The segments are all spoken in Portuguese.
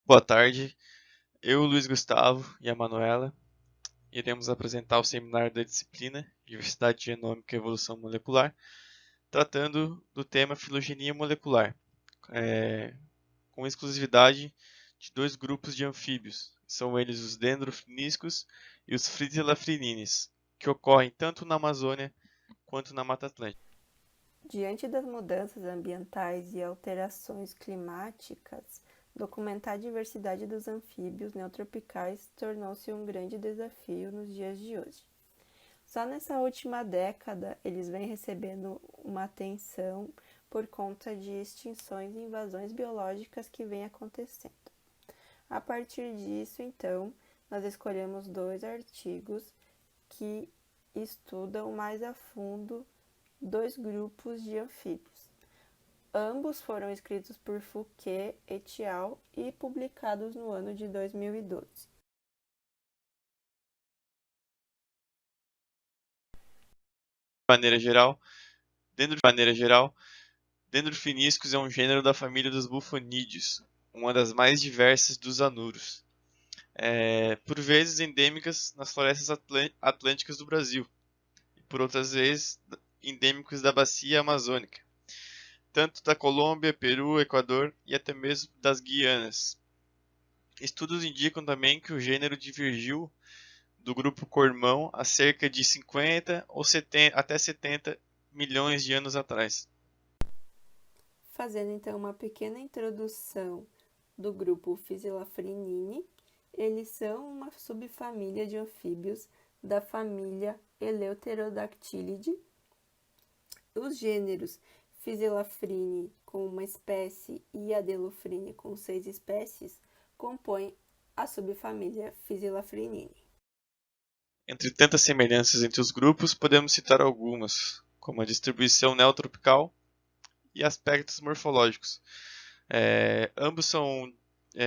Boa tarde, eu, Luiz Gustavo e a Manuela iremos apresentar o seminário da disciplina Diversidade Genômica e Evolução Molecular, tratando do tema filogenia molecular, com exclusividade de dois grupos de anfíbios, são eles os dendrofriníscos e os frizilafrinines, que ocorrem tanto na Amazônia quanto na Mata Atlântica. Diante das mudanças ambientais e alterações climáticas, documentar a diversidade dos anfíbios neotropicais tornou-se um grande desafio nos dias de hoje. Só nessa última década, eles vêm recebendo uma atenção por conta de extinções e invasões biológicas que vêm acontecendo. A partir disso, então, nós escolhemos dois artigos que estudam mais a fundo dois grupos de anfíbios. Ambos foram escritos por Fouquet et al. E publicados no ano de 2012. De maneira geral, Dendrofriníscos é um gênero da família dos bufonídeos, uma das mais diversas dos anuros, por vezes endêmicas nas florestas atlânticas do Brasil, e por outras vezes endêmicos da bacia amazônica, tanto da Colômbia, Peru, Equador e até mesmo das Guianas. Estudos indicam também que o gênero divergiu do grupo cormão há cerca de 50 ou 70, até 70 milhões de anos atrás. Fazendo então uma pequena introdução do grupo Physilafrinini, eles são uma subfamília de anfíbios da família Eleutherodactylidae. Os gêneros Physilafrini com uma espécie e Adelophrine com 6 espécies compõem a subfamília Physilafrinini. Entre tantas semelhanças entre os grupos, podemos citar algumas, como a distribuição neotropical e aspectos morfológicos. Ambos são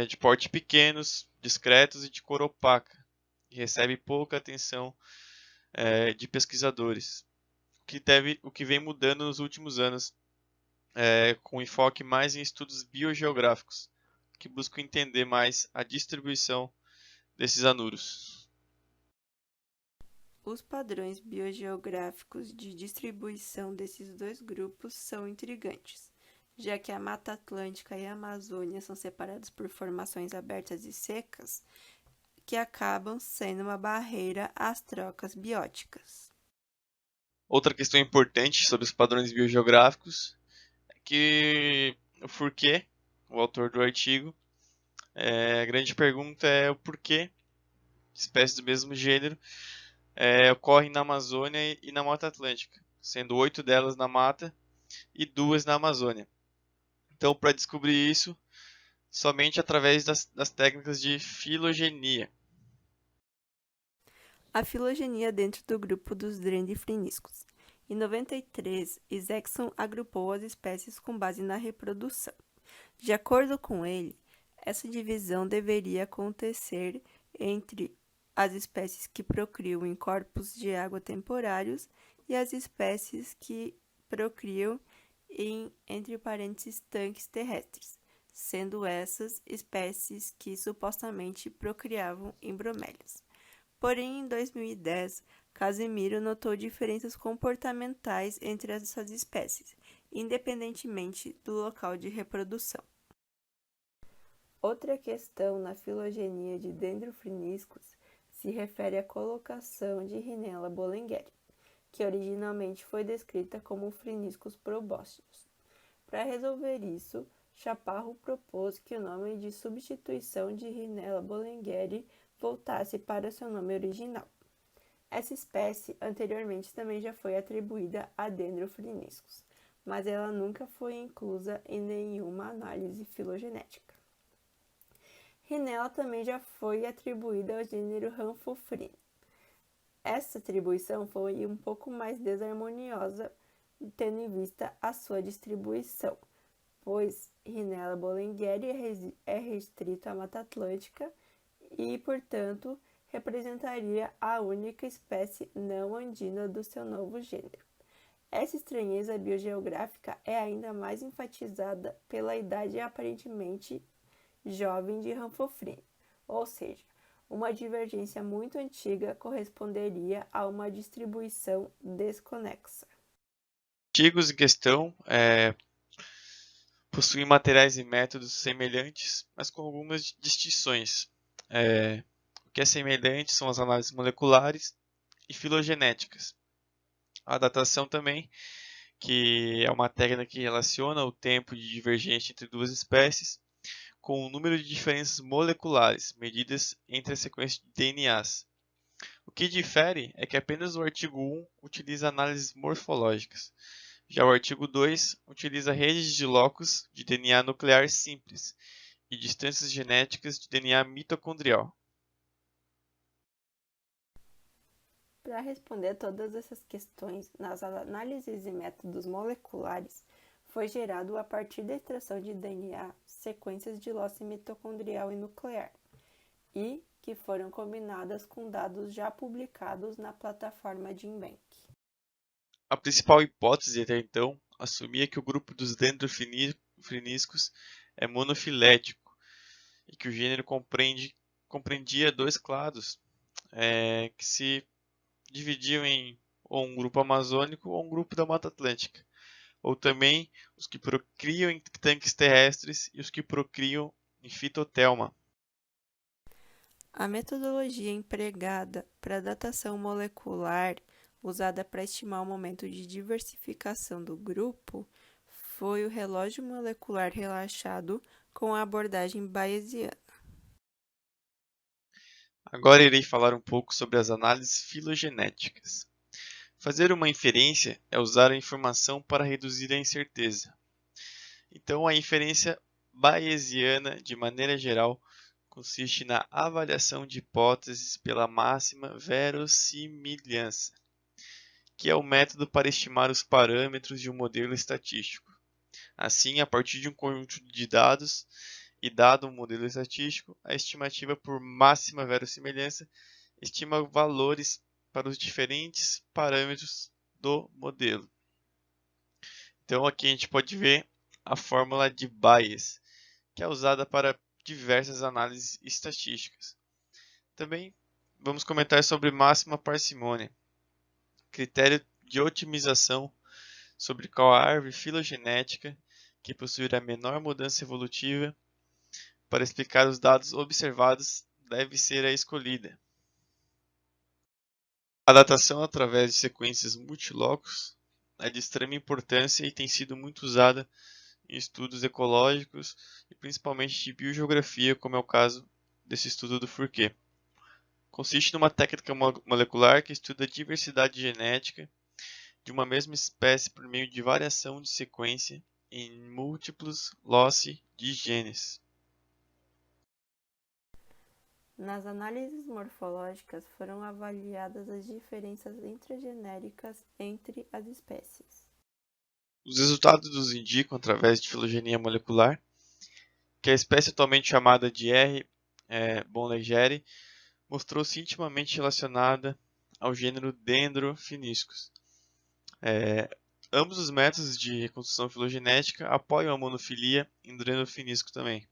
de porte pequenos, discretos e de cor opaca, e recebem pouca atenção de pesquisadores, o que vem mudando nos últimos anos, com enfoque mais em estudos biogeográficos, que buscam entender mais a distribuição desses anuros. Os padrões biogeográficos de distribuição desses dois grupos são intrigantes, já que a Mata Atlântica e a Amazônia são separados por formações abertas e secas, que acabam sendo uma barreira às trocas bióticas. Outra questão importante sobre os padrões biogeográficos é que o Fouquet, o autor do artigo, a grande pergunta é o porquê espécies do mesmo gênero ocorrem na Amazônia e na Mata Atlântica, sendo 8 delas na mata e 2 na Amazônia. Então, para descobrir isso, somente através das técnicas de filogenia. A filogenia dentro do grupo dos dendrofriníscos. Em 93, Isaacson agrupou as espécies com base na reprodução. De acordo com ele, essa divisão deveria acontecer entre as espécies que procriam em corpos de água temporários e as espécies que procriam em, entre parênteses, tanques terrestres, sendo essas espécies que supostamente procriavam em bromélias. Porém, em 2010, Casimiro notou diferenças comportamentais entre essas espécies, independentemente do local de reprodução. Outra questão na filogenia de dendrofriníscos se refere à colocação de Rhinella bollengeri, que originalmente foi descrita como friniscus proboscis. Para resolver isso, Chaparro propôs que o nome de substituição de Rhinella bollengeri voltasse para seu nome original. Essa espécie anteriormente também já foi atribuída a dendrofriníscos, mas ela nunca foi inclusa em nenhuma análise filogenética. Rhinella também já foi atribuída ao gênero Rhamphophrine. Essa atribuição foi um pouco mais desarmoniosa, tendo em vista a sua distribuição, pois Rhinella bollengeri é restrito à Mata Atlântica e, portanto, representaria a única espécie não andina do seu novo gênero. Essa estranheza biogeográfica é ainda mais enfatizada pela idade aparentemente jovem de Ranfofrini, ou seja, uma divergência muito antiga corresponderia a uma distribuição desconexa. Os artigos em questão possuem materiais e métodos semelhantes, mas com algumas distinções. O que é semelhante são as análises moleculares e filogenéticas. A datação também, que é uma técnica que relaciona o tempo de divergência entre duas espécies com o número de diferenças moleculares medidas entre as sequências de DNAs. O que difere é que apenas o artigo 1 utiliza análises morfológicas. Já o artigo 2 utiliza redes de locus de DNA nuclear simples e distâncias genéticas de DNA mitocondrial. Para responder todas essas questões, nas análises e métodos moleculares, foi gerado a partir da extração de DNA sequências de losse mitocondrial e nuclear, e que foram combinadas com dados já publicados na plataforma GenBank. A principal hipótese até então assumia que o grupo dos dendrofriníscos é monofilético e que o gênero compreendia dois clados que se dividiam em ou um grupo amazônico ou um grupo da Mata Atlântica, ou também os que procriam em tanques terrestres e os que procriam em fitotelma. A metodologia empregada para datação molecular, usada para estimar o momento de diversificação do grupo, foi o relógio molecular relaxado com a abordagem bayesiana. Agora irei falar um pouco sobre as análises filogenéticas. Fazer uma inferência é usar a informação para reduzir a incerteza. Então, a inferência bayesiana, de maneira geral, consiste na avaliação de hipóteses pela máxima verossimilhança, que é o método para estimar os parâmetros de um modelo estatístico. Assim, a partir de um conjunto de dados e dado um modelo estatístico, a estimativa por máxima verossimilhança estima valores para os diferentes parâmetros do modelo. Então, aqui a gente pode ver a fórmula de Bayes, que é usada para diversas análises estatísticas. Também vamos comentar sobre máxima parcimônia, critério de otimização sobre qual a árvore filogenética, que possuirá menor mudança evolutiva, para explicar os dados observados, deve ser a escolhida. A datação através de sequências multilocus é de extrema importância e tem sido muito usada em estudos ecológicos e principalmente de biogeografia, como é o caso desse estudo do Fourquet. Consiste numa técnica molecular que estuda a diversidade genética de uma mesma espécie por meio de variação de sequência em múltiplos loci de genes. Nas análises morfológicas foram avaliadas as diferenças intragenéricas entre as espécies. Os resultados nos indicam, através de filogenia molecular, que a espécie atualmente chamada de R. bonlegeri mostrou-se intimamente relacionada ao gênero Dendrofriniscus. Ambos os métodos de reconstrução filogenética apoiam a monofilia em Dendrofriniscus também.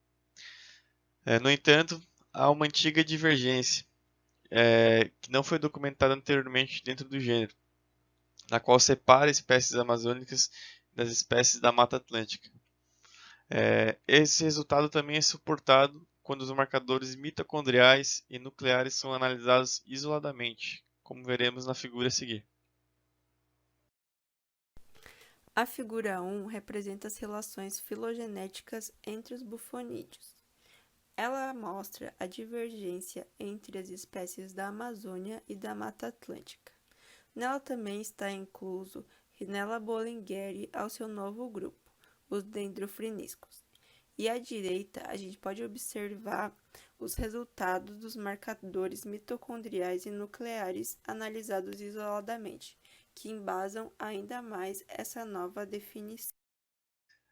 No entanto, há uma antiga divergência que não foi documentada anteriormente dentro do gênero, na qual separa espécies amazônicas das espécies da Mata Atlântica. Esse resultado também é suportado quando os marcadores mitocondriais e nucleares são analisados isoladamente, como veremos na figura a seguir. A figura 1 representa as relações filogenéticas entre os bufonídeos. Ela mostra a divergência entre as espécies da Amazônia e da Mata Atlântica. Nela também está incluso Rhinella bollingeri ao seu novo grupo, os dendrofriníscos. E à direita, a gente pode observar os resultados dos marcadores mitocondriais e nucleares analisados isoladamente, que embasam ainda mais essa nova definição.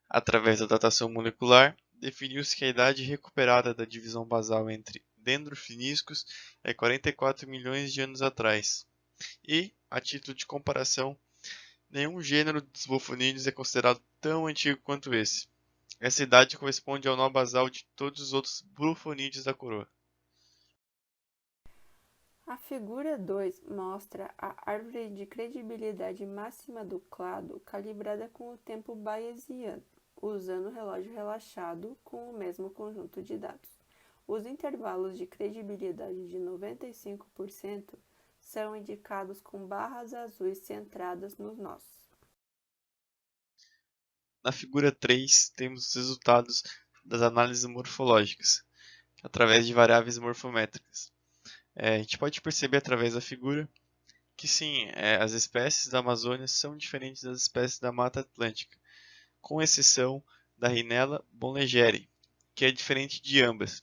Através da datação molecular, definiu-se que a idade recuperada da divisão basal entre dendrofriníscos é 44 milhões de anos atrás. E, a título de comparação, nenhum gênero dos bufonídeos é considerado tão antigo quanto esse. Essa idade corresponde ao nó basal de todos os outros bufonídeos da coroa. A figura 2 mostra a árvore de credibilidade máxima do clado calibrada com o tempo bayesiano, usando o relógio relaxado com o mesmo conjunto de dados. Os intervalos de credibilidade de 95% são indicados com barras azuis centradas nos nós. Na figura 3, temos os resultados das análises morfológicas, através de variáveis morfométricas. A gente pode perceber através da figura que sim, as espécies da Amazônia são diferentes das espécies da Mata Atlântica, com exceção da Rhinella bonlegeri, que é diferente de ambas.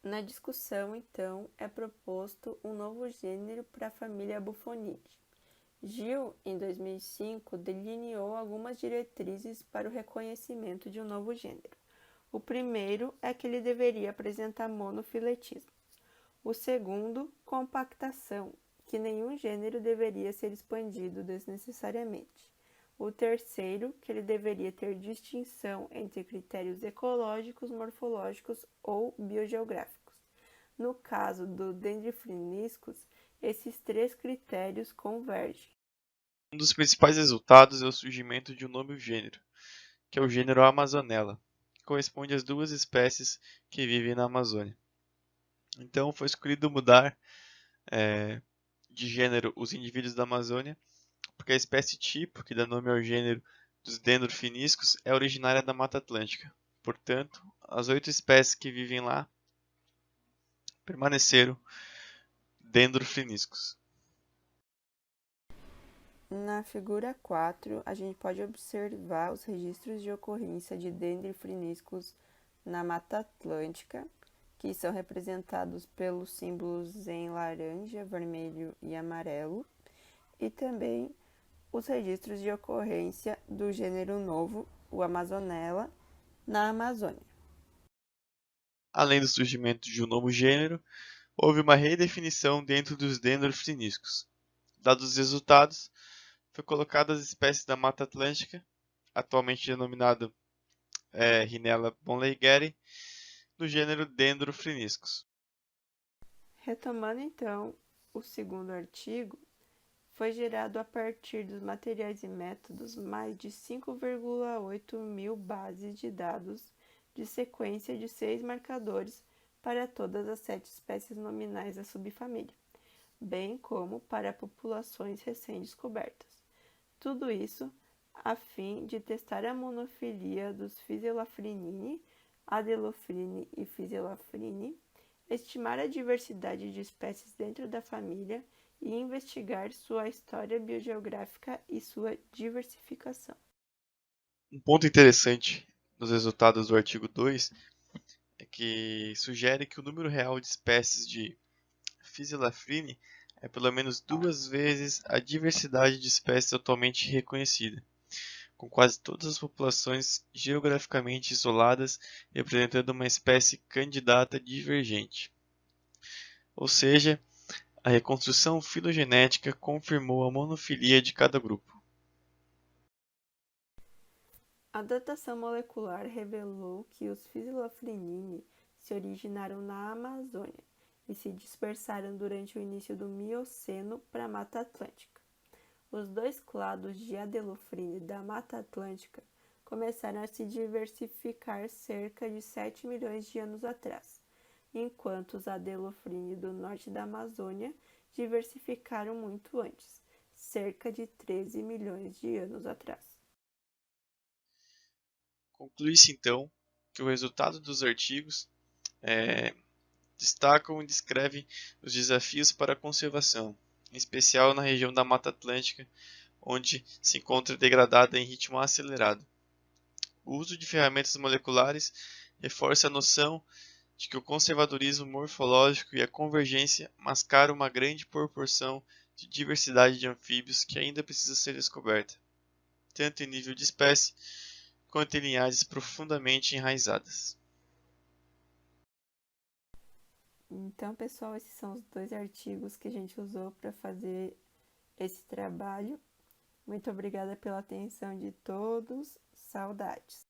Na discussão, então, é proposto um novo gênero para a família Bufonidae. Gill, em 2005, delineou algumas diretrizes para o reconhecimento de um novo gênero. O primeiro é que ele deveria apresentar monofiletismo. O segundo, compactação, que nenhum gênero deveria ser expandido desnecessariamente. O terceiro, que ele deveria ter distinção entre critérios ecológicos, morfológicos ou biogeográficos. No caso do Dendrofriniscus, esses três critérios convergem. Um dos principais resultados é o surgimento de um novo gênero, que é o gênero Amazonella, que corresponde às duas espécies que vivem na Amazônia. Então foi escolhido mudar de gênero os indivíduos da Amazônia, porque a espécie tipo, que dá nome ao gênero dos dendrofiníscos, é originária da Mata Atlântica. Portanto, as 8 espécies que vivem lá permaneceram dendrofiníscos. Na figura 4, a gente pode observar os registros de ocorrência de dendrofriniscos na Mata Atlântica, que são representados pelos símbolos em laranja, vermelho e amarelo, e também os registros de ocorrência do gênero novo, o Amazonella, na Amazônia. Além do surgimento de um novo gênero, houve uma redefinição dentro dos dendrofiníscos. Dados os resultados, foi colocado as espécies da Mata Atlântica, atualmente denominado Rhinella bonlegeri, no gênero Dendrofriniscus. Retomando então o segundo artigo, foi gerado a partir dos materiais e métodos mais de 5,8 mil bases de dados de sequência de 6 marcadores para todas as 7 espécies nominais da subfamília, bem como para populações recém-descobertas. Tudo isso a fim de testar a monofilia dos Physelafrinini, Adelophrine e Physelafrine, estimar a diversidade de espécies dentro da família e investigar sua história biogeográfica e sua diversificação. Um ponto interessante nos resultados do artigo 2 é que sugere que o número real de espécies de Physelafrine é pelo menos 2 vezes a diversidade de espécies atualmente reconhecida, com quase todas as populações geograficamente isoladas representando uma espécie candidata divergente. Ou seja, a reconstrução filogenética confirmou a monofilia de cada grupo. A datação molecular revelou que os Physelafrinini se originaram na Amazônia e se dispersaram durante o início do Mioceno para a Mata Atlântica. Os 2 clados de Adelophrine da Mata Atlântica começaram a se diversificar cerca de 7 milhões de anos atrás, enquanto os Adelophrine do norte da Amazônia diversificaram muito antes, cerca de 13 milhões de anos atrás. Conclui-se então que o resultado dos artigos destacam e descrevem os desafios para a conservação, em especial na região da Mata Atlântica, onde se encontra degradada em ritmo acelerado. O uso de ferramentas moleculares reforça a noção de que o conservadorismo morfológico e a convergência mascaram uma grande proporção de diversidade de anfíbios que ainda precisa ser descoberta, tanto em nível de espécie quanto em linhagens profundamente enraizadas. Então, pessoal, esses são os 2 artigos que a gente usou para fazer esse trabalho. Muito obrigada pela atenção de todos. Saudades!